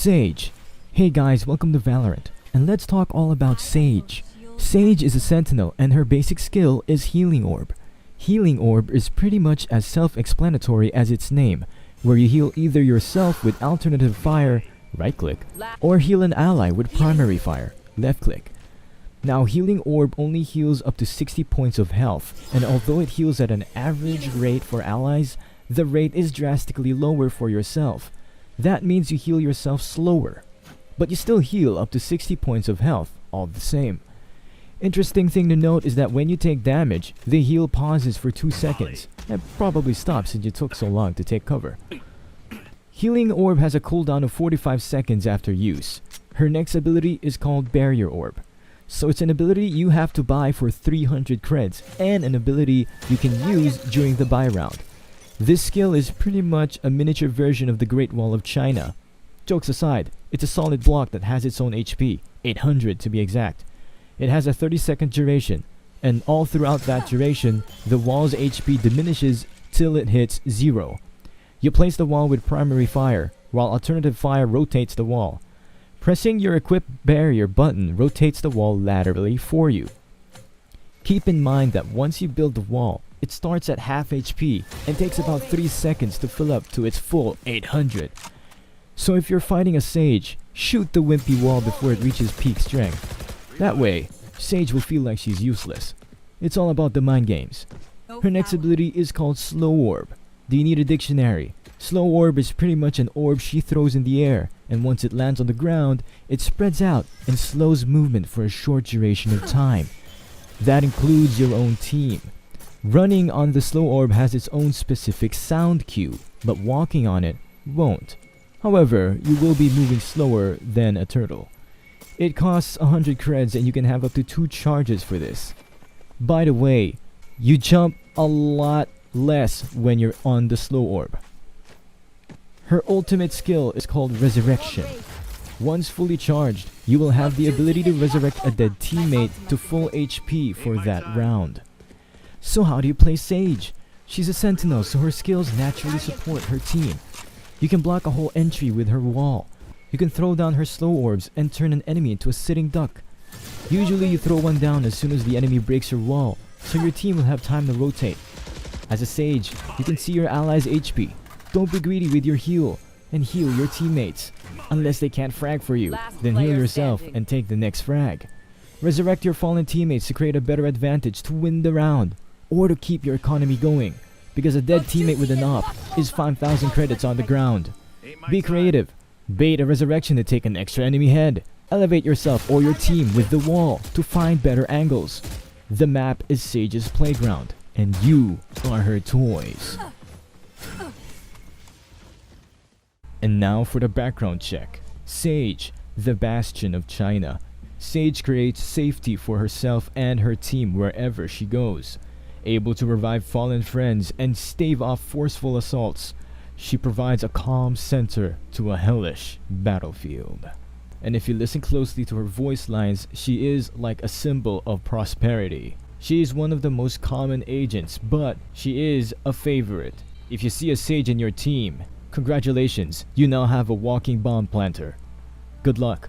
Sage. Hey guys, welcome to Valorant, and let's talk all about Sage. Sage is a sentinel and her basic skill is Healing Orb. Healing Orb is pretty much as self-explanatory as its name, where you heal either yourself with alternative fire, right click, or heal an ally with primary fire, left click. Now Healing Orb only heals up to 60 points of health, and although it heals at an average rate for allies, the rate is drastically lower for yourself. That means you heal yourself slower, but you still heal up to 60 points of health all the same. Interesting thing to note is that when you take damage, the heal pauses for 2 seconds, and probably stops since you took so long to take cover. Healing Orb has a cooldown of 45 seconds after use. Her next ability is called Barrier Orb. So it's an ability you have to buy for 300 creds, and an ability you can use during the buy round. This skill is pretty much a miniature version of the Great Wall of China. Jokes aside, it's a solid block that has its own HP, 800 to be exact. It has a 30-second duration, and all throughout that duration, the wall's HP diminishes till it hits 0. You place the wall with primary fire, while alternative fire rotates the wall. Pressing your equip barrier button rotates the wall laterally for you. Keep in mind that once you build the wall, it starts at half HP and takes about 3 seconds to fill up to its full 800. So if you're fighting a Sage, shoot the wimpy wall before it reaches peak strength. That way, Sage will feel like she's useless. It's all about the mind games. Her next ability is called Slow Orb. Do you need a dictionary? Slow Orb is pretty much an orb she throws in the air, and once it lands on the ground, it spreads out and slows movement for a short duration of time. That includes your own team. Running on the Slow Orb has its own specific sound cue, but walking on it won't. However, you will be moving slower than a turtle. It costs 100 creds and you can have up to 2 charges for this. By the way, you jump a lot less when you're on the Slow Orb. Her ultimate skill is called Resurrection. Once fully charged, you will have the ability to resurrect a dead teammate to full HP for that round. So how do you play Sage? She's a sentinel, so her skills naturally support her team. You can block a whole entry with her wall. You can throw down her slow orbs and turn an enemy into a sitting duck. Usually you throw one down as soon as the enemy breaks your wall, so your team will have time to rotate. As a Sage, you can see your allies' HP. Don't be greedy with your heal, and heal your teammates. Unless they can't frag for you, then heal yourself and take the next frag. Resurrect your fallen teammates to create a better advantage to win the round, or to keep your economy going, because a dead teammate with an op is 5,000 credits on the ground. Be creative. Bait a resurrection to take an extra enemy head. Elevate yourself or your team with the wall to find better angles. The map is Sage's playground, and you are her toys. And now for the background check. Sage, the bastion of China. Sage creates safety for herself and her team wherever she goes. Able to revive fallen friends and stave off forceful assaults, she provides a calm center to a hellish battlefield. And if you listen closely to her voice lines, she is like a symbol of prosperity. She is one of the most common agents, but she is a favorite. If you see a Sage in your team, congratulations, you now have a walking bomb planter. Good luck.